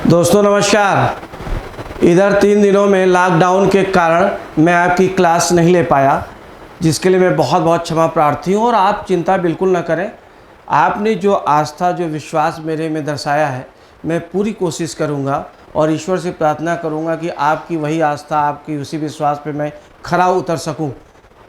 दोस्तों नमस्कार। इधर 3 दिनों में लॉकडाउन के कारण मैं आपकी क्लास नहीं ले पाया, जिसके लिए मैं बहुत बहुत क्षमा प्रार्थी हूँ। और आप चिंता बिल्कुल न करें। आपने जो आस्था, जो विश्वास मेरे में दर्शाया है, मैं पूरी कोशिश करूँगा और ईश्वर से प्रार्थना करूँगा कि आपकी वही आस्था, आपकी उसी विश्वास पे मैं खरा उतर सकूँ।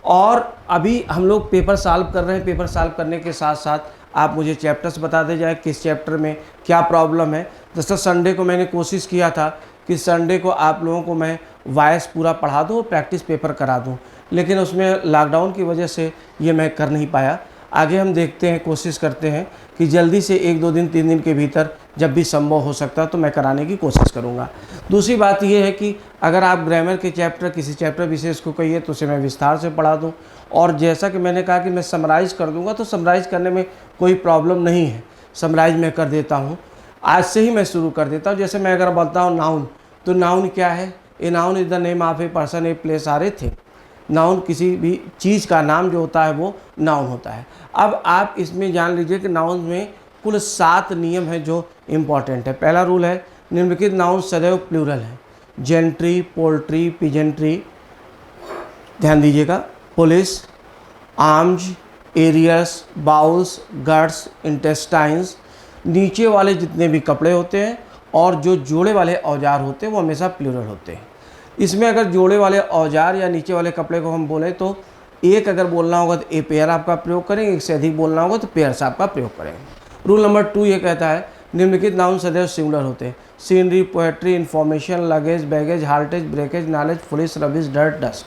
और अभी हम लोग पेपर सॉल्व कर रहे हैं। पेपर सॉल्व करने के साथ साथ आप मुझे चैप्टर्स बता दे जाए, किस चैप्टर में क्या प्रॉब्लम है। जैसे संडे को मैंने कोशिश किया था कि संडे को आप लोगों को मैं वॉइस पूरा पढ़ा दूँ और प्रैक्टिस पेपर करा दूँ, लेकिन उसमें लॉकडाउन की वजह से ये मैं कर नहीं पाया। आगे हम देखते हैं, कोशिश करते हैं कि जल्दी से 1-2 दिन 3 दिन के भीतर जब भी संभव हो सकता है तो मैं कराने की कोशिश करूँगा। दूसरी बात यह है कि अगर आप ग्रामर के चैप्टर, किसी चैप्टर विशेष को कहिए तो उसे मैं विस्तार से पढ़ा दूँ। और जैसा कि मैंने कहा कि मैं समराइज़ कर दूँगा, तो समराइज़ करने में कोई प्रॉब्लम नहीं है। समराइज़ मैं कर देता हूँ, आज से ही मैं शुरू कर देता हूँ। जैसे मैं अगर बोलता हूँ नाउन, तो नाउन क्या है? A noun is the name of a person, a place or a thing. Noun किसी भी चीज़ का नाम जो होता है वो नाउन होता है। अब आप इसमें जान लीजिए कि नाउन में कुल 7 नियम हैं जो इम्पॉर्टेंट है। पहला रूल है, निम्नलिखित नाउन सदैव प्लूरल है। जेंट्री, पोल्ट्री, पिजेंट्री, ध्यान दीजिएगा, police, arms, arrears, bowels, guts, intestines, नीचे वाले जितने भी कपड़े होते हैं और जो जोड़े वाले औजार होते हैं वो हमेशा प्लूरल होते हैं। इसमें अगर जोड़े वाले औजार या नीचे वाले कपड़े को हम बोलें तो एक अगर बोलना होगा तो ए पेयर आपका प्रयोग करेंगे, एक से अधिक बोलना होगा तो पेयर्स आपका प्रयोग करेंगे। रूल नंबर 2 ये कहता है, निम्नलिखित नाउन सदैव सिंगुलर होते हैं। Scenery, poetry, information, luggage, baggage, heritage, breakage, knowledge, police, rubbish, dirt, dust.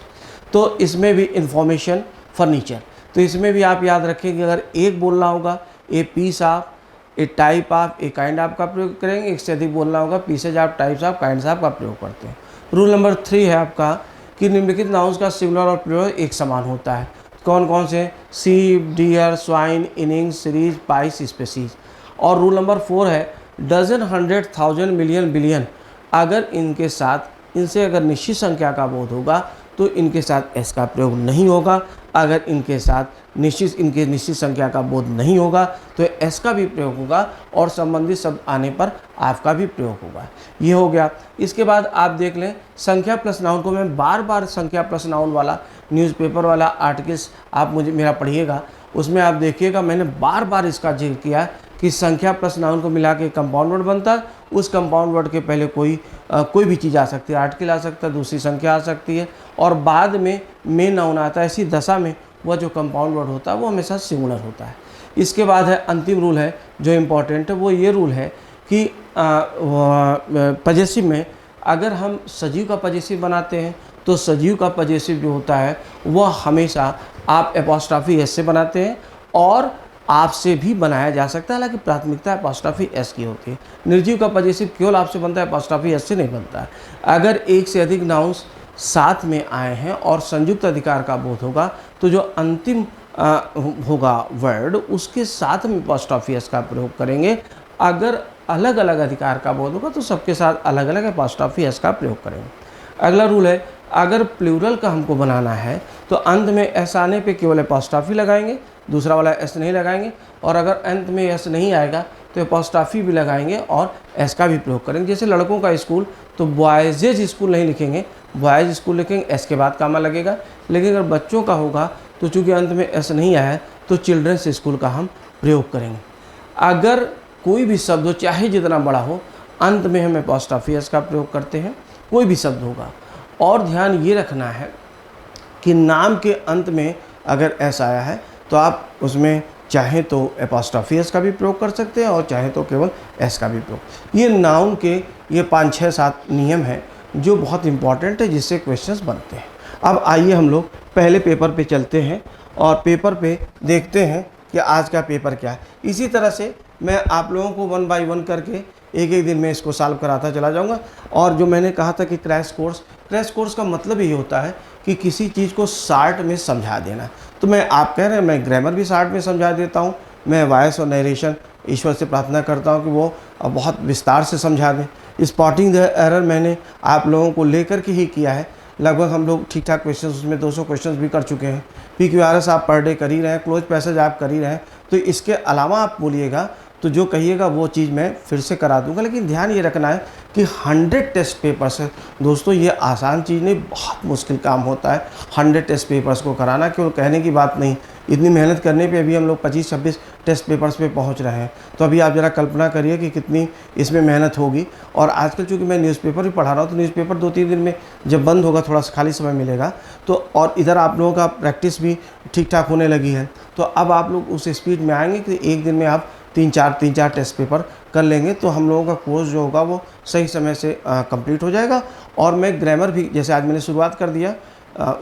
तो इसमें भी इन्फॉर्मेशन, फर्नीचर, तो इसमें भी आप याद रखें कि अगर एक बोलना होगा a piece of, a type of, a kind of का प्रयोग करेंगे। एक से अधिक बोलना होगा pieces of, types of, kinds of का प्रयोग करते हैं। रूल नंबर 3 है आपका कि निम्नलिखित नाउन्स का सिंगुलर और प्लूरल एक समान होता है। कौन कौन से? Sheep, deer, swine, innings, series, pice, species. और रूल नंबर 4 है, डजन, 100, 1000, मिलियन, बिलियन। अगर इनके साथ, इनसे अगर निश्चित संख्या का बोध होगा तो इनके साथ एस का प्रयोग नहीं होगा। अगर इनके साथ निश्चित संख्या का बोध नहीं होगा तो एस का भी प्रयोग होगा और संबंधित शब्द आने पर आपका भी प्रयोग होगा। ये हो गया। इसके बाद आप देख लें, संख्या प्लस नाउन को मैं बार बार संख्या प्लस नाउन वाला न्यूज़पेपर वाला आर्टिकल्स आप मेरा पढ़िएगा, उसमें आप देखिएगा मैंने बार बार इसका जिक्र किया कि संख्या प्लस नाउन को मिला के कंपाउंड वर्ड बनता है। उस कंपाउंड वर्ड के पहले कोई भी चीज़ आ सकती है, आर्टिकल आ सकता है, दूसरी संख्या आ सकती है और बाद में मेन नाउन आता है। ऐसी दशा में वह जो कंपाउंड वर्ड होता है वो हमेशा सिंगुलर होता है। इसके बाद है अंतिम रूल है जो इम्पॉर्टेंट है, वो ये रूल है कि पजेसिव में अगर हम सजीव का पजेसिव बनाते हैं तो सजीव का पजेसिव जो होता है वह हमेशा आप एपॉस्ट्रॉफी एस से बनाते हैं और आपसे भी बनाया जा सकता है, हालांकि प्राथमिकता एपॉस्ट्रॉफी एस की होती है। निर्जीव का पजेसिव केवल आपसे बनता है, एपॉस्ट्रॉफी एस से नहीं बनता है। अगर एक से अधिक नाउन्स साथ में आए हैं और संयुक्त अधिकार का बोध होगा तो जो अंतिम होगा वर्ड उसके साथ में एपॉस्ट्रॉफी एस का प्रयोग करेंगे। अगर अलग अलग अधिकार का बोध होगा तो सबके साथ अलग अलग एपॉस्ट्रॉफी एस का प्रयोग करेंगे। अगला रूल है, अगर प्लूरल का हमको बनाना है तो अंत में एस आने पे केवल एपॉस्ट्रॉफी लगाएंगे, दूसरा वाला एस नहीं लगाएंगे। और अगर अंत में एस नहीं आएगा तो एपॉस्ट्रॉफी भी लगाएंगे और एस का भी प्रयोग करेंगे। जैसे लड़कों का स्कूल तो बॉयजेज स्कूल नहीं लिखेंगे, बॉयज़ स्कूल लिखेंगे, एस के बाद कामा लगेगा। लेकिन अगर बच्चों का होगा तो चूँकि अंत में एस नहीं आया है तो चिल्ड्रंस स्कूल का हम प्रयोग करेंगे। अगर कोई भी शब्द हो, चाहे जितना बड़ा हो, अंत में हम एपॉस्ट्रॉफी एस का प्रयोग करते हैं, कोई भी शब्द होगा। और ध्यान ये रखना है कि नाम के अंत में अगर एस आया है तो आप उसमें चाहे तो एपॉस्ट्रॉफी एस का भी प्रयोग कर सकते हैं और चाहे तो केवल एस का भी प्रयोग। ये नाउन के ये 5, 6, 7 नियम हैं जो बहुत इंपॉर्टेंट है, जिससे क्वेश्चंस बनते हैं। अब आइए हम लोग पहले पेपर पे चलते हैं और पेपर पे देखते हैं कि आज का पेपर क्या है। इसी तरह से मैं आप लोगों को 1 बाय 1 करके एक एक दिन में इसको सॉल्व कराता चला जाऊंगा। और जो मैंने कहा था कि क्रैश कोर्स का मतलब ये होता है कि किसी चीज़ को शॉर्ट में समझा देना। तो आप कह रहे हैं मैं ग्रामर भी शॉर्ट में समझा देता हूँ, मैं वॉइस और नरेशन ईश्वर से प्रार्थना करता हूँ कि वो बहुत विस्तार से समझा दें। स्पॉटिंग द एरर मैंने आप लोगों को लेकर के ही किया है। लगभग हम लोग ठीक ठाक क्वेश्चन उसमें 200 क्वेश्चन भी कर चुके हैं। PQRS आप पर डे कर ही रहे हैं, क्लोज पैसेज आप कर ही रहे हैं। तो इसके अलावा आप बोलिएगा तो जो कहिएगा वो चीज़ मैं फिर से करा दूंगा। लेकिन ध्यान ये रखना है कि 100 टेस्ट पेपर्स है। दोस्तों ये आसान चीज़ नहीं, बहुत मुश्किल काम होता है 100 टेस्ट पेपर्स को कराना, केवल कहने की बात नहीं। इतनी मेहनत करने पे अभी हम लोग 25-26 टेस्ट पेपर्स पे पहुंच रहे हैं। तो अभी आप ज़रा कल्पना करिए कि कितनी इसमें मेहनत होगी। और आजकल चूँकि मैं न्यूज़पेपर भी पढ़ा रहा हूँ, तो न्यूज़पेपर 2-3 दिन में जब बंद होगा, थोड़ा सा खाली समय मिलेगा तो, और इधर आप लोगों का प्रैक्टिस भी ठीक ठाक होने लगी है, तो अब आप लोग उस स्पीड में आएंगे कि एक दिन में आप 3-4 टेस्ट पेपर कर लेंगे, तो हम लोगों का कोर्स जो होगा वो सही समय से कंप्लीट हो जाएगा। और मैं ग्रामर भी, जैसे आज मैंने शुरुआत कर दिया,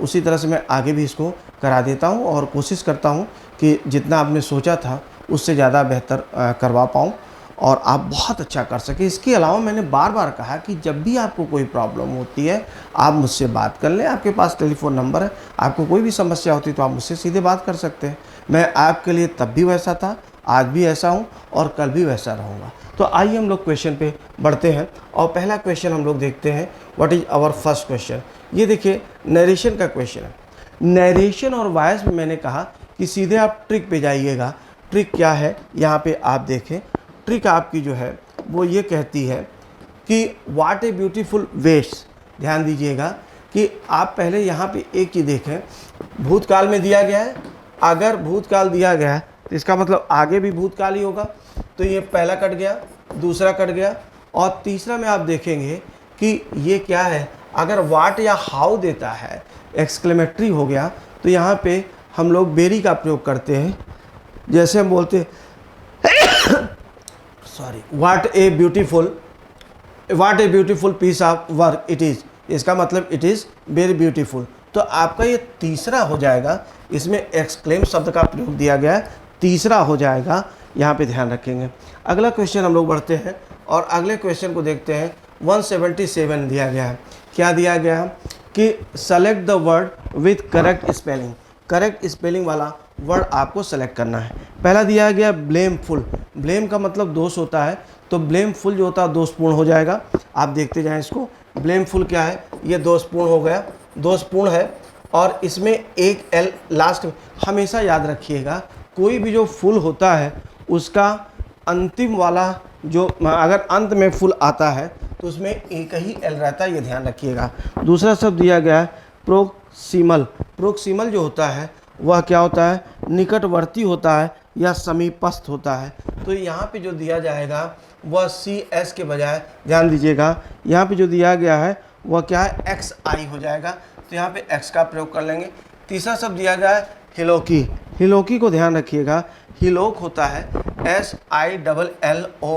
उसी तरह से मैं आगे भी इसको करा देता हूँ और कोशिश करता हूँ कि जितना आपने सोचा था उससे ज़्यादा बेहतर करवा पाऊँ और आप बहुत अच्छा कर सकें। इसके अलावा मैंने बार बार कहा कि जब भी आपको कोई प्रॉब्लम होती है आप मुझसे बात कर लें, आपके पास टेलीफोन नंबर है, आपको कोई भी समस्या होती है तो आप मुझसे सीधे बात कर सकते हैं। मैं आपके लिए तब भी वैसा था, आज भी ऐसा हूँ और कल भी वैसा रहूँगा। तो आइए हम लोग क्वेश्चन पे बढ़ते हैं और पहला क्वेश्चन हम लोग देखते हैं। What is our first question? ये देखिए नरेशन का क्वेश्चन है। नरेशन और वॉइस में मैंने कहा कि सीधे आप ट्रिक पे जाइएगा। ट्रिक क्या है यहाँ पे आप देखें। ट्रिक आपकी जो है वो ये कहती है कि व्हाट ए ब्यूटीफुल वेस्ट। ध्यान दीजिएगा कि आप पहले यहाँ पे एक चीज़ देखें, भूतकाल में दिया गया है। अगर भूतकाल दिया गया है तो इसका मतलब आगे भी भूतकाल ही होगा, तो ये पहला कट गया, दूसरा कट गया, और तीसरा में आप देखेंगे कि ये क्या है, अगर वाट या हाउ देता है, एक्सक्लेमेटरी हो गया, तो यहाँ पे हम लोग बेरी का प्रयोग करते हैं। जैसे हम बोलते sorry, what a beautiful piece of work it is, इसका मतलब इट इज़ वेरी ब्यूटीफुल। तो आपका ये तीसरा हो जाएगा, इसमें एक्सक्लेम शब्द का प्रयोग दिया गया है, तीसरा हो जाएगा, यहाँ पे ध्यान रखेंगे। अगला क्वेश्चन हम लोग बढ़ते हैं और अगले क्वेश्चन को देखते हैं। 177 दिया गया है। क्या दिया गया है कि select the word with correct spelling. Correct spelling वाला वर्ड आपको सेलेक्ट करना है। पहला दिया गया ब्लेमफुल। ब्लेम का मतलब दोष होता है, तो ब्लेमफुल जो होता है दोषपूर्ण हो जाएगा। आप देखते जाएं इसको, ब्लेमफुल क्या है, ये दोषपूर्ण हो गया, दोषपूर्ण है। और इसमें एक एल लास्ट में हमेशा याद रखिएगा, कोई भी जो फुल होता है उसका अंतिम वाला जो, अगर अंत में फुल आता है तो उसमें एक ही एल रहता है, ये ध्यान रखिएगा। दूसरा शब्द दिया गया है प्रोक्सिमल। प्रोक्सिमल जो होता है वह क्या होता है, निकटवर्ती होता है या समीपस्थ होता है। तो यहाँ पे जो दिया जाएगा वह सी एस के बजाय, ध्यान दीजिएगा, यहाँ पे जो दिया गया है वह क्या है, एक्स आई हो जाएगा, तो यहाँ पे एक्स का प्रयोग कर लेंगे। तीसरा शब्द दिया गया है हिलोकी। हिलोकी को ध्यान रखिएगा, हिलोक होता है SILLOC,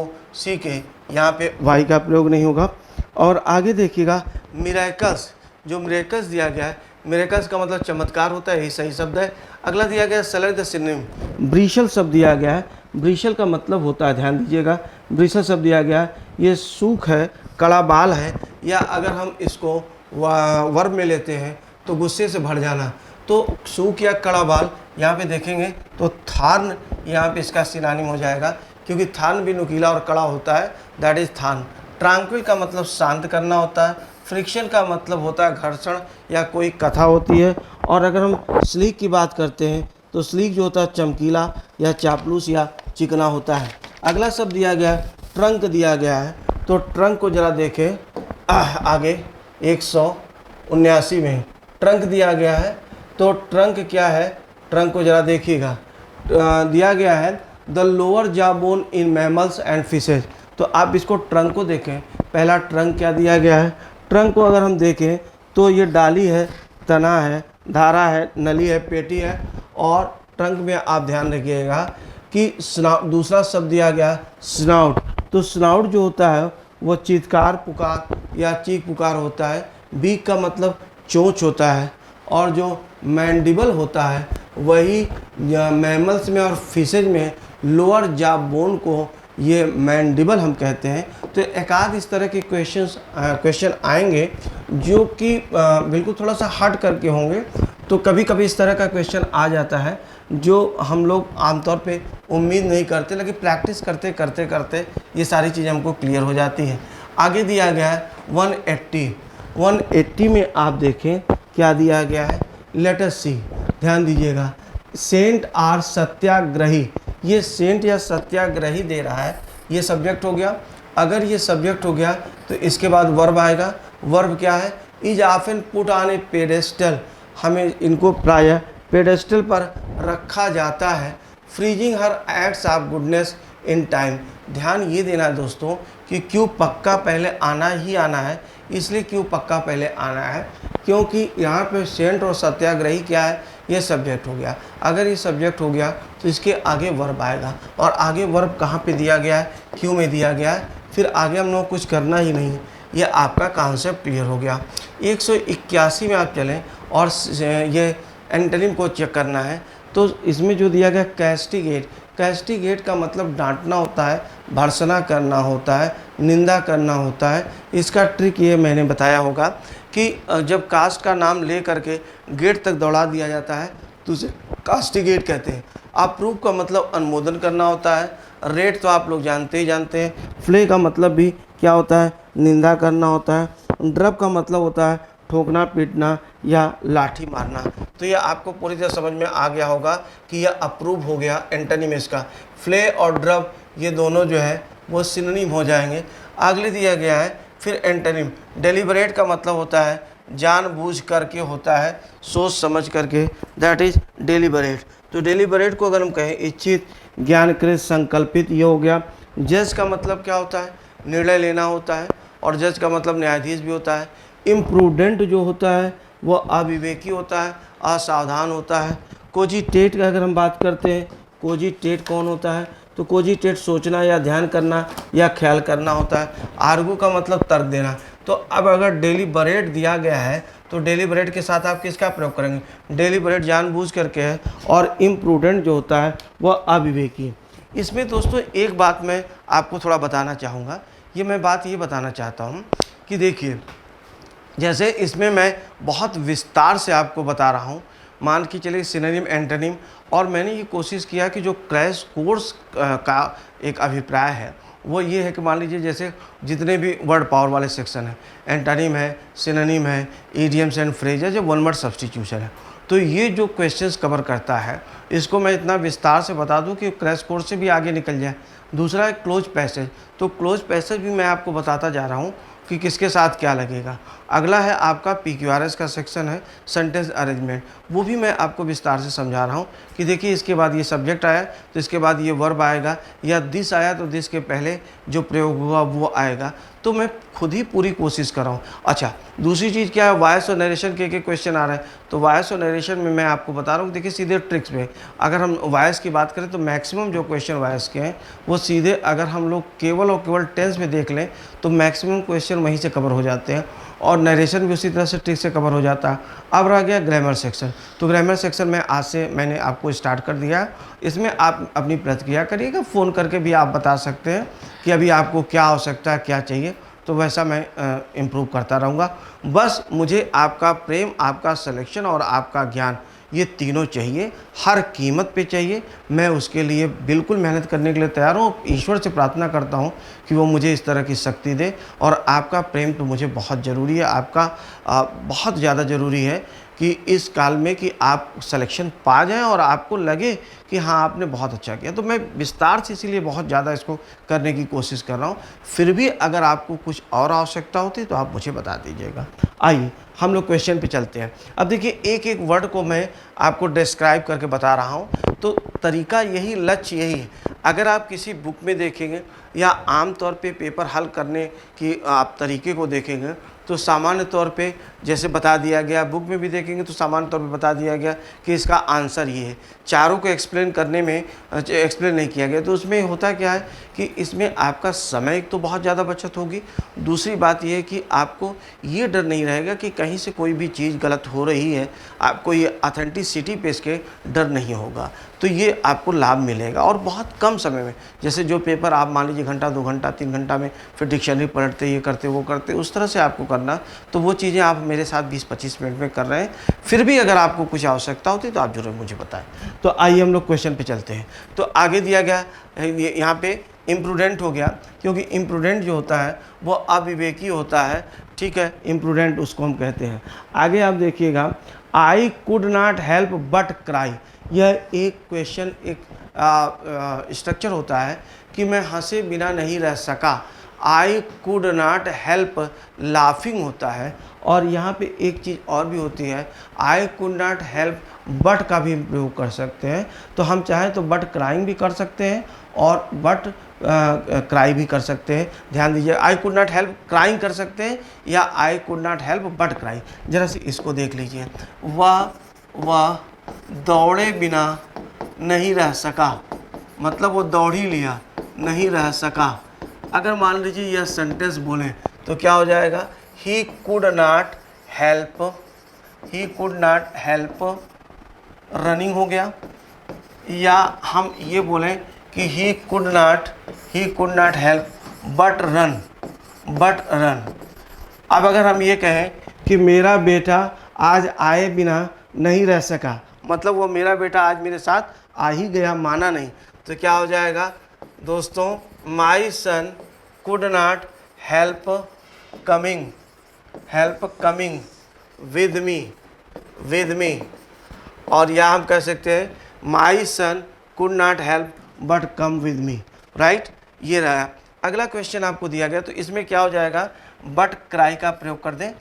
यहाँ पे वाई का प्रयोग नहीं होगा। और आगे देखिएगा मिरेकल्स। जो मिरेकल्स दिया गया है, मिरेकल्स का मतलब चमत्कार होता है, यही सही शब्द है। अगला दिया गया सेलेक्ट द सिनोनिम। ब्रीशल शब्द दिया गया है। ब्रीशल का मतलब होता है, ध्यान दीजिएगा, ब्रीशल शब्द दिया गया है, ये सूख है, कड़ा बाल है, या अगर हम इसको वर्ब में लेते हैं तो गुस्से से भर जाना। तो सूख या कड़ा बाल, यहाँ पे देखेंगे तो थान यहाँ पे इसका सिनोनिम हो जाएगा, क्योंकि थान भी नुकीला और कड़ा होता है, दैट इज़ थान। ट्रांक्विल का मतलब शांत करना होता है। फ्रिक्शन का मतलब होता है घर्षण या कोई कथा होती है। और अगर हम स्लीक की बात करते हैं तो स्लीक जो होता है चमकीला या चापलूस या चिकना होता है। अगला शब्द दिया गया है ट्रंक दिया गया है। तो ट्रंक को ज़रा देखें, आगे 179 में ट्रंक दिया गया है। तो ट्रंक क्या है, ट्रंक को ज़रा देखिएगा, दिया गया है the lower jaw bone in mammals and fishes. तो आप इसको ट्रंक को देखें, पहला ट्रंक क्या दिया गया है, ट्रंक को अगर हम देखें तो ये डाली है, तना है, धारा है, नली है, पेटी है। और ट्रंक में आप ध्यान रखिएगा कि स्नाउट, दूसरा शब्द दिया गया स्नाउट। तो स्नाउट जो होता है वो चीत्कार पुकार या चीख पुकार होता है। बीक का मतलब चोंच होता है। और जो मैंडिबल होता है वही मैमल्स में और फिशेज में लोअर जॉ बोन को ये मैंडिबल हम कहते हैं। तो एक आध इस तरह के क्वेश्चन आएंगे जो कि बिल्कुल थोड़ा सा हट करके होंगे। तो कभी कभी इस तरह का क्वेश्चन आ जाता है जो हम लोग आमतौर पे उम्मीद नहीं करते, लेकिन प्रैक्टिस करते करते करते ये सारी चीज़ें हमको क्लियर हो जाती हैं। आगे दिया गया है 180 में आप देखें क्या दिया गया है, लेट अस सी। ध्यान दीजिएगा, सेंट आर सत्याग्रही, ये सेंट या सत्याग्रही दे रहा है, ये सब्जेक्ट हो गया। अगर ये सब्जेक्ट हो गया तो इसके बाद वर्ब आएगा। वर्ब क्या है? Is often put on A pedestal, हमें इनको प्रायः पेडेस्टल पर रखा जाता है। Freezing her acts of goodness in time, ध्यान ये देना है दोस्तों कि क्यों पक्का पहले आना ही आना है, इसलिए क्यों पक्का पहले आना है क्योंकि यहाँ पे सेंट और सत्याग्रही क्या है? ये सब्जेक्ट हो गया। अगर ये सब्जेक्ट हो गया तो इसके आगे वर्ब आएगा, और आगे वर्ब कहाँ पे दिया गया है? क्यों में दिया गया है। फिर आगे हम लोग कुछ करना ही नहीं, ये आपका कॉन्सेप्ट क्लियर हो गया। 181 में आप चलें और ये एंटोनिम को चेक करना है, तो इसमें जो दिया गया कैस्टिगेट, कैस्टिगेट का मतलब डांटना होता है, भर्त्सना करना होता है, निंदा करना होता है। इसका ट्रिक ये मैंने बताया होगा कि जब कास्ट का नाम ले करके गेट तक दौड़ा दिया जाता है तो उसे कास्टिगेट कहते हैं। अप्रूव का मतलब अनुमोदन करना होता है। रेट तो आप लोग जानते ही जानते हैं। फ्ले का मतलब भी क्या होता है? निंदा करना होता है। ड्रब का मतलब होता है ठोकना, पीटना या लाठी मारना। तो ये आपको पूरी तरह समझ में आ गया होगा कि यह अप्रूव हो गया एंटोनिम इसका। फ्ले और ड्रब ये दोनों जो है वो सिनोनिम हो जाएंगे। अगले दिया गया है फिर एंटोनिम। डेलिबरेट का मतलब होता है जानबूझ करके होता है, सोच समझ करके, दैट इज डेलिबरेट। तो डेलिबरेट को अगर हम कहें इच्छित, ज्ञानकृत, संकल्पित, ये हो गया। जज का मतलब क्या होता है? निर्णय लेना होता है, और जज का मतलब न्यायाधीश भी होता है। इम्प्रूडेंट जो होता है वो अविवेकी होता है, असावधान होता है। कोजिटेट का अगर हम बात करते हैं, कोजिटेट कौन होता है? तो कोजिटेट सोचना या ध्यान करना या ख्याल करना होता है। आर्गू का मतलब तर्क देना। तो अब अगर डेलिबरेट दिया गया है तो डेलिबरेट के साथ आप किसका प्रयोग करेंगे? डेलिबरेट जानबूझ करके है, और इम्प्रूडेंट जो होता है वह अविवेकी। इसमें दोस्तों एक बात मैं आपको थोड़ा बताना चाहूँगा। मैं बात ये बताना चाहता हूँ कि देखिए, जैसे इसमें मैं बहुत विस्तार से आपको बता रहा हूँ, मान के चलिए सिनोनिम, एंटोनिम, और मैंने ये कोशिश किया कि जो क्रैश कोर्स का एक अभिप्राय है वो ये है कि मान लीजिए जैसे जितने भी वर्ड पावर वाले सेक्शन हैं, एंटोनिम है, सिनोनिम है, इडियम्स एंड फ्रेज है, जो वन वर्ड सब्स्टिट्यूशन है, तो ये जो क्वेश्चंस कवर करता है इसको मैं इतना विस्तार से बता दूं कि क्रैश कोर्स से भी आगे निकल जाए। दूसरा है क्लोज पैसेज। तो क्लोज पैसेज भी मैं आपको बताता जा रहा हूँ कि किसके साथ क्या लगेगा। अगला है आपका PQRS का सेक्शन है, सेंटेंस अरेंजमेंट, वो भी मैं आपको विस्तार से समझा रहा हूँ कि देखिए इसके बाद ये सब्जेक्ट आया तो इसके बाद ये वर्ब आएगा, या दिस आया तो दिस के पहले जो प्रयोग हुआ वो आएगा। तो मैं खुद ही पूरी कोशिश कर रहा हूँ। अच्छा, दूसरी चीज़ क्या है? वॉइस और नरेशन के क्वेश्चन आ रहे हैं, तो वॉइस और नरेशन में मैं आपको बता रहा हूँ, देखिए सीधे ट्रिक्स में अगर हम वॉइस की बात करें तो मैक्सिमम जो क्वेश्चन वॉइस के हैं वो सीधे अगर हम लोग केवल और केवल टेंस में देख लें तो मैक्सिमम क्वेश्चन वहीं से कवर हो जाते हैं, और नरेशन भी उसी तरह से ट्रिक से कवर हो जाता है। अब रह गया ग्रामर सेक्शन। तो ग्रामर सेक्शन में आज से मैंने आपको स्टार्ट कर दिया। इसमें आप अपनी प्रतिक्रिया करिएगा, फ़ोन करके भी आप बता सकते हैं कि अभी आपको क्या आवश्यकता है, क्या चाहिए, तो वैसा मैं इम्प्रूव करता रहूँगा। बस मुझे आपका प्रेम, आपका सिलेक्शन और आपका ज्ञान, ये तीनों चाहिए, हर कीमत पे चाहिए। मैं उसके लिए बिल्कुल मेहनत करने के लिए तैयार हूँ। ईश्वर से प्रार्थना करता हूँ कि वो मुझे इस तरह की शक्ति दे, और आपका प्रेम तो मुझे बहुत ज़रूरी है, आपका बहुत ज़्यादा ज़रूरी है कि इस काल में कि आप सिलेक्शन पा जाएं और आपको लगे कि हाँ आपने बहुत अच्छा किया। तो मैं विस्तार से इसीलिए बहुत ज़्यादा इसको करने की कोशिश कर रहा हूँ। फिर भी अगर आपको कुछ और आवश्यकता होती तो आप मुझे बता दीजिएगा। आइए हम लोग क्वेश्चन पे चलते हैं। अब देखिए एक एक वर्ड को मैं आपको डिस्क्राइब करके बता रहा हूँ, तो तरीका यही, लक्ष्य यही है। अगर आप किसी बुक में देखेंगे या आम तौर पे पेपर हल करने की आप तरीके को देखेंगे तो सामान्य तौर पे जैसे बता दिया गया, बुक में भी देखेंगे तो सामान्य तौर पे बता दिया गया कि इसका आंसर ये है। चारों को एक्सप्लेन करने में एक्सप्लेन नहीं किया गया। तो उसमें होता क्या है कि इसमें आपका समय तो बहुत ज़्यादा बचत होगी। दूसरी बात यह है कि आपको ये डर नहीं रहेगा कि कहीं से कोई भी चीज़ गलत हो रही है, आपको ये ऑथेंटिसिटी पे इसके डर नहीं होगा। तो ये आपको लाभ मिलेगा, और बहुत कम समय में। जैसे जो पेपर आप मान लीजिए घंटा, 2 घंटा, 3 घंटा में फिर डिक्शनरी पढ़ते, ये करते, वो करते, उस तरह से आपको करना, तो वो चीज़ें आप मेरे साथ 20-25 मिनट में कर रहे हैं। फिर भी अगर आपको कुछ आवश्यकता होती तो आप जरूर मुझे बताएं। तो आइए हम लोग क्वेश्चन पे चलते हैं। तो आगे दिया गया यहाँ पे इम्प्रूडेंट हो गया, क्योंकि इम्प्रूडेंट जो होता है वो अविवेकी होता है, ठीक है, इम्प्रूडेंट उसको हम कहते हैं। आगे आप देखिएगा, I could not help but cry. यह एक क्वेश्चन, एक स्ट्रक्चर होता है कि मैं हंसे बिना नहीं रह सका। I could not help laughing होता है, और यहाँ पे एक चीज़ और भी होती है, I could not help but का भी प्रयोग कर सकते हैं। तो हम चाहें तो बट क्राइंग भी कर सकते हैं और बट क्राई भी कर सकते हैं। ध्यान दीजिए, I could not help crying कर सकते हैं या I could not help but cry. जरा से इसको देख लीजिए, वह दौड़े बिना नहीं रह सका, मतलब वो दौड़ ही लिया, नहीं रह सका। अगर मान लीजिए यह सेंटेंस बोलें तो क्या हो जाएगा, he could not help running हो गया, या हम ये बोलें कि he could not help but run. अब अगर हम ये कहें कि मेरा बेटा आज आए बिना नहीं रह सका, मतलब वो मेरा बेटा आज मेरे साथ आ ही गया, माना नहीं, तो क्या हो जाएगा दोस्तों, my son could not help coming with me. और या हम कह सकते हैं my son could not help but come with me, right. ये रहा। अगला क्वेश्चन आपको दिया गया, तो इसमें क्या हो जाएगा, बट क्राई का प्रयोग कर दें,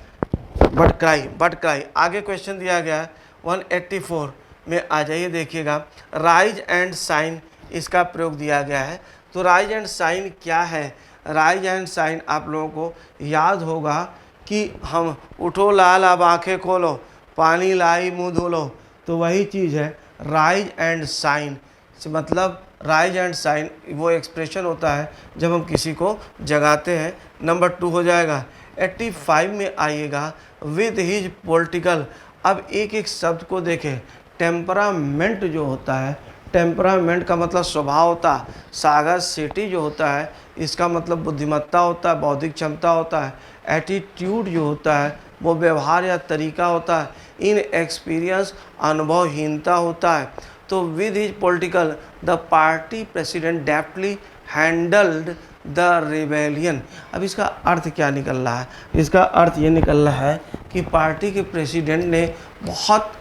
बट क्राई। आगे क्वेश्चन दिया गया है 184 में, आ जाइए देखिएगा, राइज एंड साइन, इसका प्रयोग दिया गया है। तो राइज एंड साइन क्या है, राइज एंड साइन आप लोगों को याद होगा कि हम उठो लाल अब आंखें खोलो, पानी लाई मुँह धो लो, तो वही चीज़ है राइज एंड साइन। मतलब राइज एंड साइन वो एक्सप्रेशन होता है जब हम किसी को जगाते हैं। नंबर 2 हो जाएगा। 85 में आइएगा, विद हिज पॉलिटिकल। अब एक एक शब्द को देखें। टेम्परामेंट जो होता है, टेम्परामेंट का मतलब स्वभाव होता है। सागासिटी जो होता है इसका मतलब बुद्धिमत्ता होता है, बौद्धिक क्षमता होता है। एटीट्यूड जो होता है वो व्यवहार या तरीका होता है। इन एक्सपीरियंस अनुभवहीनता होता है। तो with his political the party president deftly handled the rebellion. अब इसका अर्थ क्या निकल रहा है, इसका अर्थ ये निकल रहा है कि पार्टी के प्रेसिडेंट ने बहुत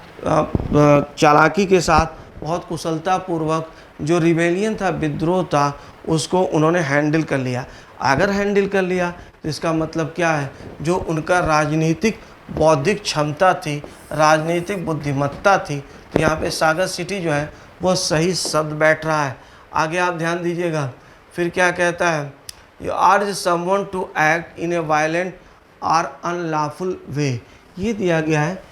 चालाकी के साथ, बहुत कुशलतापूर्वक जो रिबेलियन था, विद्रोह था, उसको उन्होंने हैंडल कर लिया। अगर हैंडल कर लिया तो इसका मतलब क्या है, जो उनका राजनीतिक बौद्धिक क्षमता थी, राजनीतिक बुद्धिमत्ता थी, तो यहाँ पे सागासिटी जो है वो सही शब्द बैठ रहा है। आगे आप ध्यान दीजिएगा, फिर क्या कहता है, you urge someone to act in a violent or unlawful way. ये दिया गया है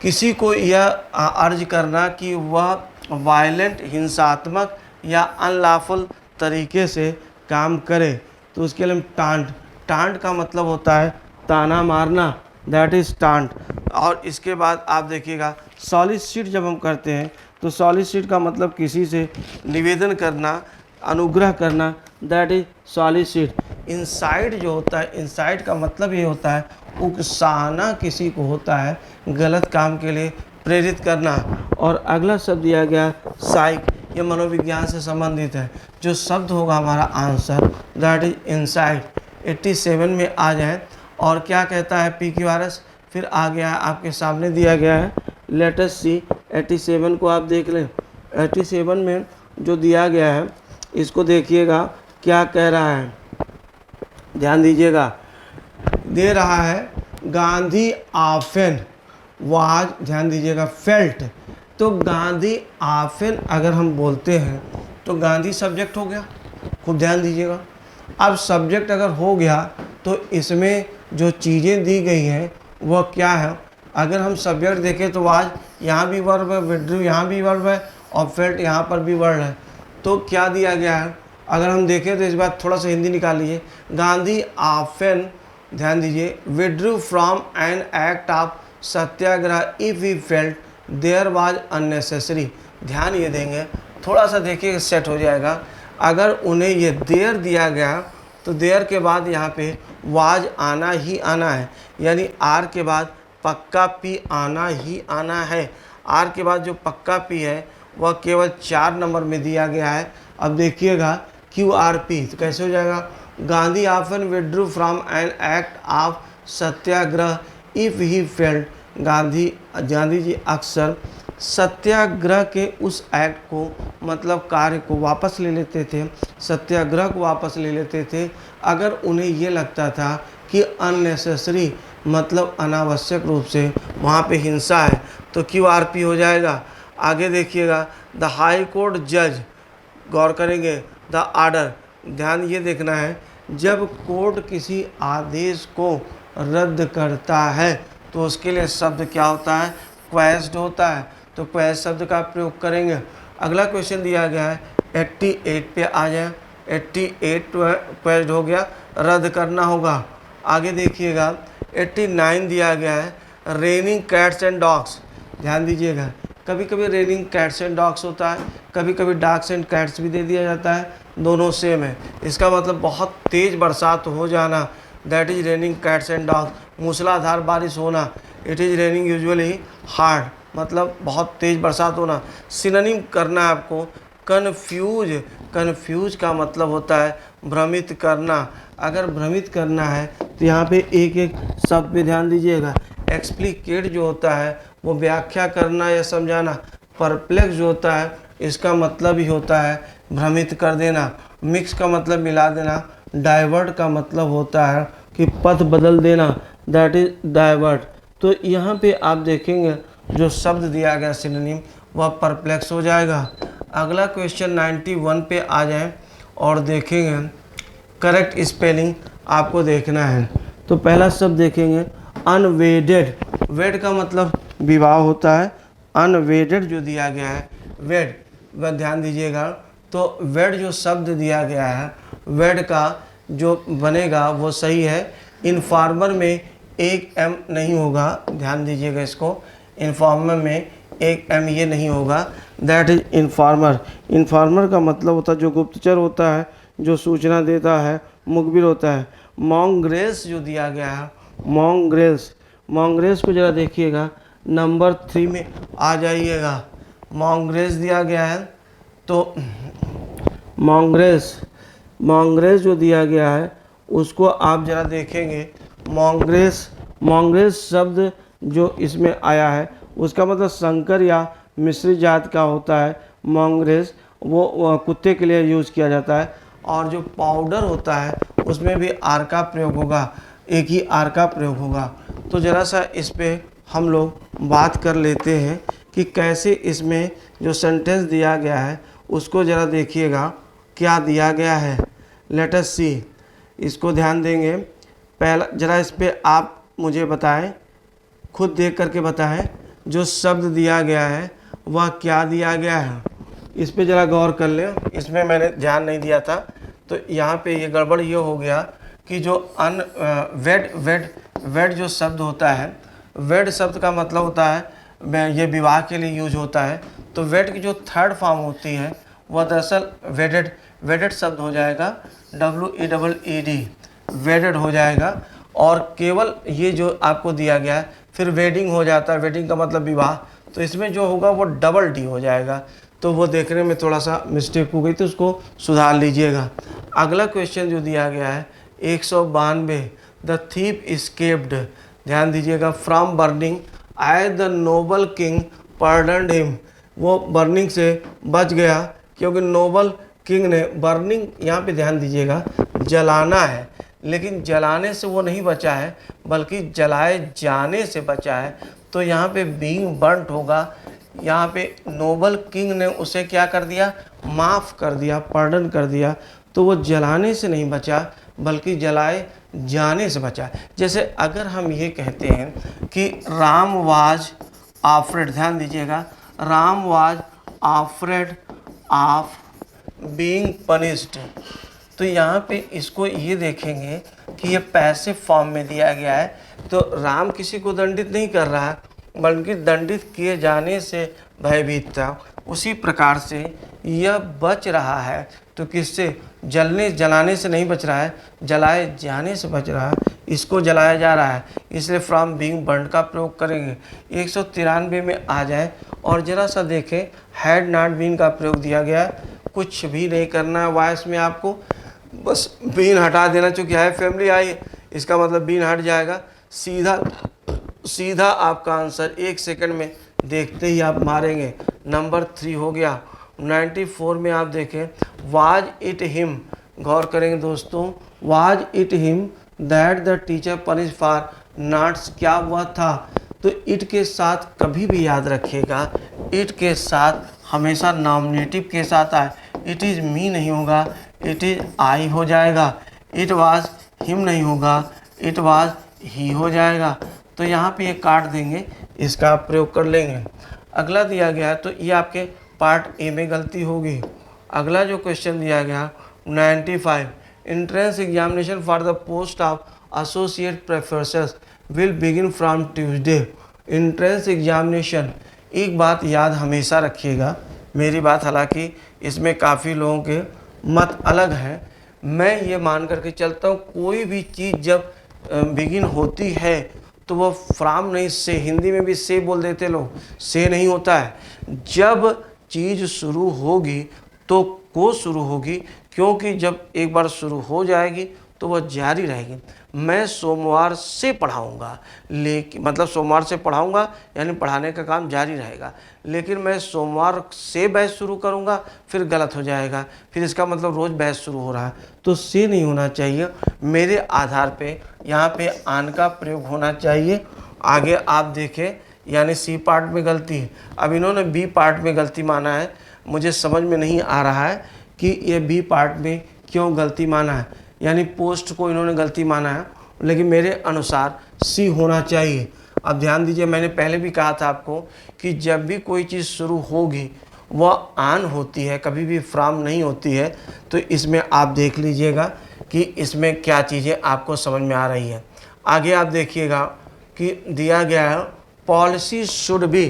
किसी को यह अर्ज करना कि वह वायलेंट, हिंसात्मक या अनलॉफुल तरीके से काम करे, तो उसके लिए टांट का मतलब होता है ताना मारना, दैट इज़ टांट। और इसके बाद आप देखिएगा, सॉलिसिट जब हम करते हैं तो सॉलिसिट का मतलब किसी से निवेदन करना, अनुग्रह करना, दैट इज सॉलिसिट। इंसाइट जो होता है, इंसाइट का मतलब ये होता है उकसाना, किसी को होता है गलत काम के लिए प्रेरित करना। और अगला शब्द दिया गया साइक, ये मनोविज्ञान से संबंधित है। जो शब्द होगा हमारा आंसर, दैट इज इंसाइट। 87 में आ जाए और क्या कहता है PQRS, फिर आ गया है आपके सामने दिया गया है। लेट अस सी 87 को आप देख लें। 87 में जो दिया गया है इसको देखिएगा क्या कह रहा है, ध्यान दीजिएगा। दे रहा है गांधी ऑफन वाज, ध्यान दीजिएगा, फेल्ट। तो गांधी ऑफन अगर हम बोलते हैं तो गांधी सब्जेक्ट हो गया, खूब ध्यान दीजिएगा। अब सब्जेक्ट अगर हो गया तो इसमें जो चीज़ें दी गई हैं वह क्या है। अगर हम सब्जेक्ट देखें तो वाज यहाँ भी वर्ब है, विड्रू यहाँ भी वर्ब है और फेल्ट यहाँ पर भी वर्ब है। तो क्या दिया गया है, अगर हम देखें तो इस बार थोड़ा सा हिंदी निकाल लीजिए। गांधी ऑफन, ध्यान दीजिए, withdrew from an act of satyagraha if he felt there was unnecessary. ध्यान ये देंगे, थोड़ा सा देखिए सेट हो जाएगा। अगर उन्हें ये देयर दिया गया तो देयर के बाद यहाँ पे वाज आना ही आना है, यानी आर के बाद पक्का पी आना ही आना है। आर के बाद जो पक्का पी है वह केवल 4 नंबर में दिया गया है। अब देखिएगा QRP, तो कैसे हो जाएगा, Gandhi often withdrew from an act of satyagraha if he felt. Gandhi ji अक्सर सत्याग्रह के उस एक्ट को, मतलब कार्य को वापस ले लेते थे, सत्याग्रह को वापस ले लेते थे अगर उन्हें ये लगता था कि अननेसेसरी, मतलब अनावश्यक रूप से वहाँ पे हिंसा है, तो QRP हो जाएगा। आगे देखिएगा, द हाई कोर्ट जज, गौर करेंगे, द ऑर्डर, ध्यान ये देखना है, जब कोर्ट किसी आदेश को रद्द करता है तो उसके लिए शब्द क्या होता है, क्वेश्ड होता है, तो क्वेश्ड शब्द का प्रयोग करेंगे। अगला क्वेश्चन दिया गया है 88 पे आ जाए, 88 क्वेश्ड हो गया, रद्द करना होगा। आगे देखिएगा 89 दिया गया है, रेनिंग कैट्स एंड डॉग्स, ध्यान दीजिएगा, कभी कभी रेनिंग कैट्स एंड डॉग्स होता है, कभी कभी डॉग्स एंड कैट्स भी दे दिया जाता है, दोनों सेम है। इसका मतलब बहुत तेज़ बरसात हो जाना, that is raining cats and dogs. मूसलाधार बारिश होना, it is raining usually hard, मतलब बहुत तेज़ बरसात होना। सिनोनिम करना है आपको, कन्फ्यूज, कन्फ्यूज का मतलब होता है भ्रमित करना। अगर भ्रमित करना है तो यहाँ पे एक एक शब्द पे ध्यान दीजिएगा। एक्सप्लिकेट जो होता है वो व्याख्या करना या समझाना, परप्लेक्स जो होता है इसका मतलब ही होता है भ्रमित कर देना, मिक्स का मतलब मिला देना, डाइवर्ट का मतलब होता है कि पथ बदल देना, दैट इज डाइवर्ट। तो यहाँ पे आप देखेंगे जो शब्द दिया गया सिनोनिम वह परप्लेक्स हो जाएगा। अगला क्वेश्चन 91 पे आ जाए और देखेंगे करेक्ट स्पेलिंग आपको देखना है। तो पहला शब्द देखेंगे अनवेडेड, वेड का मतलब विवाह होता है, अनवेडेड जो दिया गया है वेड, वह ध्यान दीजिएगा। तो वेड जो शब्द दिया गया है, वेड का जो बनेगा वो सही है। इन्फॉर्मर में एक एम नहीं होगा, ध्यान दीजिएगा इसको, इन्फॉर्मर में एक एम ये नहीं होगा, दैट इज इन्फॉर्मर। इन्फॉर्मर का मतलब होता है जो गुप्तचर होता है, जो सूचना देता है, मुखबिर होता है। मॉन्ग्रेस जो दिया गया है, मॉन्ग्रेस, मॉन्ग्रेस को ज़रा देखिएगा, नंबर 3 में आ जाइएगा। मॉन्ग्रेस दिया गया है, तो मॉन्ग्रेस, मॉन्ग्रेस जो दिया गया है उसको आप ज़रा देखेंगे। मॉन्ग्रेस, मॉन्ग्रेस शब्द जो इसमें आया है उसका मतलब संकर या मिश्रित जात का होता है। मॉन्ग्रेस वो कुत्ते के लिए यूज़ किया जाता है। और जो पाउडर होता है उसमें भी आर का प्रयोग होगा, एक ही आर का प्रयोग होगा। तो ज़रा सा इस पर हम लोग बात कर लेते हैं कि कैसे इसमें जो सेंटेंस दिया गया है उसको ज़रा देखिएगा क्या दिया गया है। लेट अस सी, इसको ध्यान देंगे। पहला ज़रा इस पर आप मुझे बताएं, खुद देख करके बताएं जो शब्द दिया गया है वह क्या दिया गया है, इस पे ज़रा गौर कर लें। इसमें मैंने ध्यान नहीं दिया था, तो यहाँ पे ये गड़बड़ ये हो गया कि जो वेड, वेड, वेड जो शब्द होता है, वेड शब्द का मतलब होता है ये विवाह के लिए यूज होता है। तो वेड की जो थर्ड फॉर्म होती है वह दरअसल वेडेड, वेडेड शब्द हो जाएगा, WEED, वेडेड हो जाएगा। और केवल ये जो आपको दिया गया है फिर वेडिंग हो जाता है, वेडिंग का मतलब विवाह, तो इसमें जो होगा वो डबल डी हो जाएगा। तो वो देखने में थोड़ा सा मिस्टेक हो गई, तो उसको सुधार लीजिएगा। अगला क्वेश्चन जो दिया गया है 192, द थीप इस्केप्ड, ध्यान दीजिएगा, फ्रॉम बर्निंग आई the noble king pardoned him, वो बर्निंग से बच गया क्योंकि नोबल किंग ने, बर्निंग यहाँ पे ध्यान दीजिएगा जलाना है, लेकिन जलाने से वो नहीं बचा है बल्कि जलाए जाने से बचा है। तो यहाँ पे बीइंग बर्न्ट होगा, यहाँ पे नोबल किंग ने उसे क्या कर दिया, माफ़ कर दिया, पार्डन कर दिया। तो वो जलाने से नहीं बचा बल्कि जलाए जाने से बचा। जैसे अगर हम ये कहते हैं कि राम वाज आफ्रेड, ध्यान दीजिएगा, Ram was afraid of being punished, तो यहाँ पे इसको ये देखेंगे कि ये पैसिव फॉर्म में दिया गया है। तो राम किसी को दंडित नहीं कर रहा है बल्कि दंडित किए जाने से भयभीत था। उसी प्रकार से यह बच रहा है, तो किससे, जलने जलाने से नहीं बच रहा है, जलाए जाने से बच रहा है, इसको जलाया जा रहा है, इसलिए फ्रॉम बीइंग बर्न्ड का प्रयोग करेंगे। 193 में आ जाए और ज़रा सा देखें, हैड नॉट बीन का प्रयोग दिया गया है, कुछ भी नहीं करना है वॉइस में, आपको बस बीन हटा देना। चूँकि है फैमिली आई, इसका मतलब बीन हट जाएगा, सीधा सीधा आपका आंसर 1 सेकंड में देखते ही आप मारेंगे। नंबर 3 हो गया। 94 में आप देखें, वाज इट हिम, गौर करेंगे दोस्तों, was it him that the teacher punish for knots, क्या हुआ था। तो इट के साथ कभी भी याद रखिएगा, इट के साथ हमेशा नॉमिनेटिव के साथ आए। इट इज़ मी नहीं होगा, इट इज़ आई हो जाएगा। इट वाज हिम नहीं होगा, इट वाज ही हो जाएगा। तो यहाँ पे ये काट देंगे, इसका आप प्रयोग कर लेंगे। अगला दिया गया है, तो ये आपके पार्ट ए में गलती होगी। अगला जो क्वेश्चन दिया गया 95, entrance examination for the post of associate professor will begin from Tuesday. Entrance examination, एक बात याद हमेशा रखिएगा, मेरी बात हालांकि इसमें काफ़ी लोगों के मत अलग हैं, मैं ये मान करके चलता हूँ कोई भी चीज़ जब बिगिन होती है तो वो फ्राम नहीं से, हिंदी में भी से बोल देते लोग, से नहीं होता है। जब चीज़ शुरू होगी तो को शुरू होगी, क्योंकि जब एक बार शुरू हो जाएगी तो वह जारी रहेगी। मैं सोमवार से पढ़ाऊँगा, लेकिन मतलब सोमवार से पढ़ाऊँगा यानी पढ़ाने का काम जारी रहेगा, लेकिन मैं सोमवार से बैच शुरू करूँगा फिर गलत हो जाएगा, फिर इसका मतलब रोज़ बैच शुरू हो रहा है, तो से नहीं होना चाहिए। मेरे आधार पे यहाँ पे आन का प्रयोग होना चाहिए। आगे आप देखें, यानी सी पार्ट में गलती है। अब इन्होंने बी पार्ट में गलती माना है, मुझे समझ में नहीं आ रहा है कि ये बी पार्ट में क्यों गलती माना है, यानी पोस्ट को इन्होंने गलती माना है, लेकिन मेरे अनुसार सी होना चाहिए। अब ध्यान दीजिए, मैंने पहले भी कहा था आपको कि जब भी कोई चीज़ शुरू होगी वह आन होती है, कभी भी फ्राम नहीं होती है। तो इसमें आप देख लीजिएगा कि इसमें क्या चीज़ें आपको समझ में आ रही है। आगे आप देखिएगा कि दिया गया है पॉलिसी शुड बी,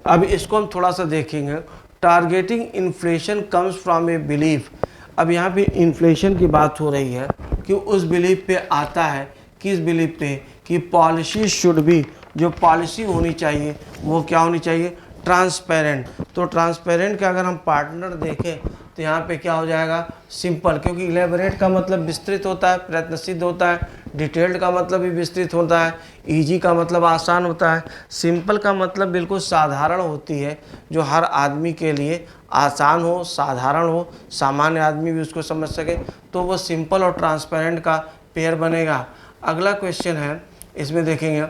अब इसको हम थोड़ा सा देखेंगे। Targeting inflation comes from a belief, अब यहाँ पे इन्फ्लेशन की बात हो रही है कि उस बिलीफ पे आता है, किस बिलीफ पे, कि पॉलिसी शुड बी, जो पॉलिसी होनी चाहिए वो क्या होनी चाहिए, ट्रांसपेरेंट। तो ट्रांसपेरेंट का अगर हम पार्टनर देखें तो यहाँ पे क्या हो जाएगा, सिंपल, क्योंकि इलेबोरेट का मतलब विस्तृत होता है, प्रयत्नसिद्ध होता है, डिटेल्ड का मतलब भी विस्तृत होता है, इजी का मतलब आसान होता है, सिंपल का मतलब बिल्कुल साधारण होती है, जो हर आदमी के लिए आसान हो, साधारण हो, सामान्य आदमी भी उसको समझ सके, तो वो सिंपल और ट्रांसपेरेंट का पेयर बनेगा। अगला क्वेश्चन है, इसमें देखेंगे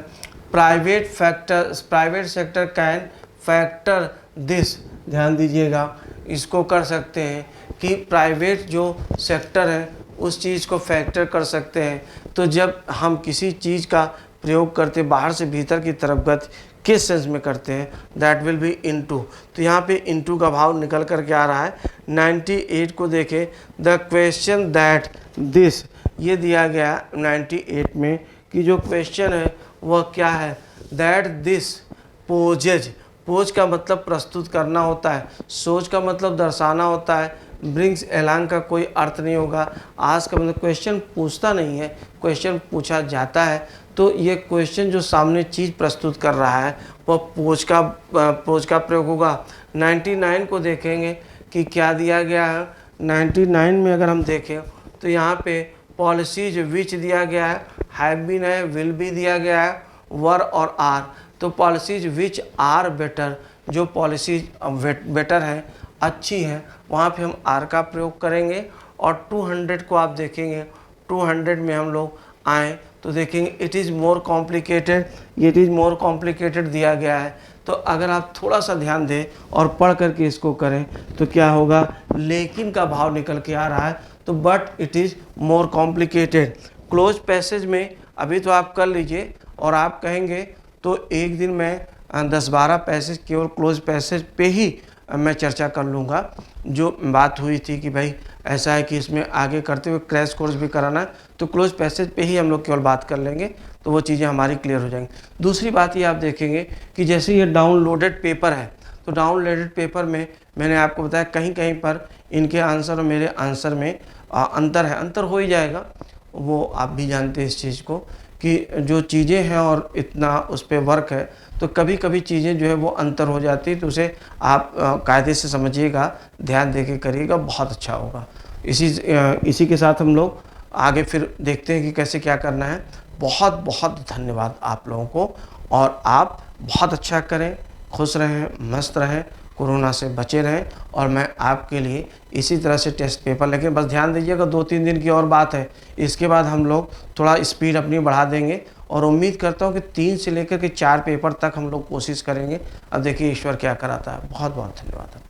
private sector can factor this, ध्यान दीजिएगा, इसको कर सकते हैं कि प्राइवेट जो सेक्टर है उस चीज़ को फैक्टर कर सकते हैं। तो जब हम किसी चीज़ का प्रयोग करते बाहर से भीतर की तरफ गति किस सेंस में करते हैं, दैट विल बी इनटू। तो यहाँ पे इनटू का भाव निकल कर के आ रहा है। 98 को देखें, द क्वेश्चन दैट दिस, ये दिया गया 98 में कि जो क्वेश्चन है वह क्या है, दैट दिस पोजेज, पोज का मतलब प्रस्तुत करना होता है, सोच का मतलब दर्शाना होता है, ब्रिंग्स एलांग का कोई अर्थ नहीं होगा, आज का मतलब क्वेश्चन पूछता नहीं है, क्वेश्चन पूछा जाता है। तो ये क्वेश्चन जो सामने चीज़ प्रस्तुत कर रहा है वह पोज का प्रयोग होगा। 99 को देखेंगे कि क्या दिया गया है। 99 में अगर हम देखें तो यहाँ पे पॉलिसीज विच दिया गया है, हैव बीन है, विल बी दिया गया है, वर और आर। तो पॉलिसीज विच आर बेटर, जो पॉलिसीज बेटर है, अच्छी है, वहाँ पे हम आर का प्रयोग करेंगे। और 200 को आप देखेंगे, 200 में हम लोग आए तो देखेंगे it is more complicated, it is more complicated दिया गया है। तो अगर आप थोड़ा सा ध्यान दें और पढ़ करके इसको करें तो क्या होगा, लेकिन का भाव निकल के आ रहा है, तो but it is more complicated. Close passage में अभी तो आप कर लीजिए और आप कहेंगे तो एक दिन मैं 10-12 पैसेज केवल क्लोज पैसेज पे ही मैं चर्चा कर लूँगा। जो बात हुई थी कि भाई ऐसा है कि इसमें आगे करते हुए क्रैश कोर्स भी कराना है, तो क्लोज पैसेज पे ही हम लोग केवल बात कर लेंगे, तो वो चीज़ें हमारी क्लियर हो जाएंगी। दूसरी बात ये आप देखेंगे कि जैसे ये डाउनलोडेड पेपर है, तो डाउनलोडेड पेपर में मैंने आपको बताया कहीं कहीं पर इनके आंसर और मेरे आंसर में अंतर है, अंतर हो ही जाएगा, वो आप भी जानते हैं इस चीज़ को कि जो चीज़ें हैं और इतना उस पर वर्क है, तो कभी कभी चीज़ें जो है वो अंतर हो जाती है, तो उसे आप कायदे से समझिएगा, ध्यान दे के करिएगा, बहुत अच्छा होगा। इसी के साथ हम लोग आगे फिर देखते हैं कि कैसे क्या करना है। बहुत बहुत धन्यवाद आप लोगों को, और आप बहुत अच्छा करें, खुश रहें, मस्त रहें, कोरोना से बचे रहें। और मैं आपके लिए इसी तरह से टेस्ट पेपर, लेकिन बस ध्यान दीजिएगा 2-3 दिन की और बात है, इसके बाद हम लोग थोड़ा स्पीड अपनी बढ़ा देंगे और उम्मीद करता हूँ कि 3 से लेकर के 4 पेपर तक हम लोग कोशिश करेंगे। अब देखिए ईश्वर क्या कराता है। बहुत बहुत धन्यवाद।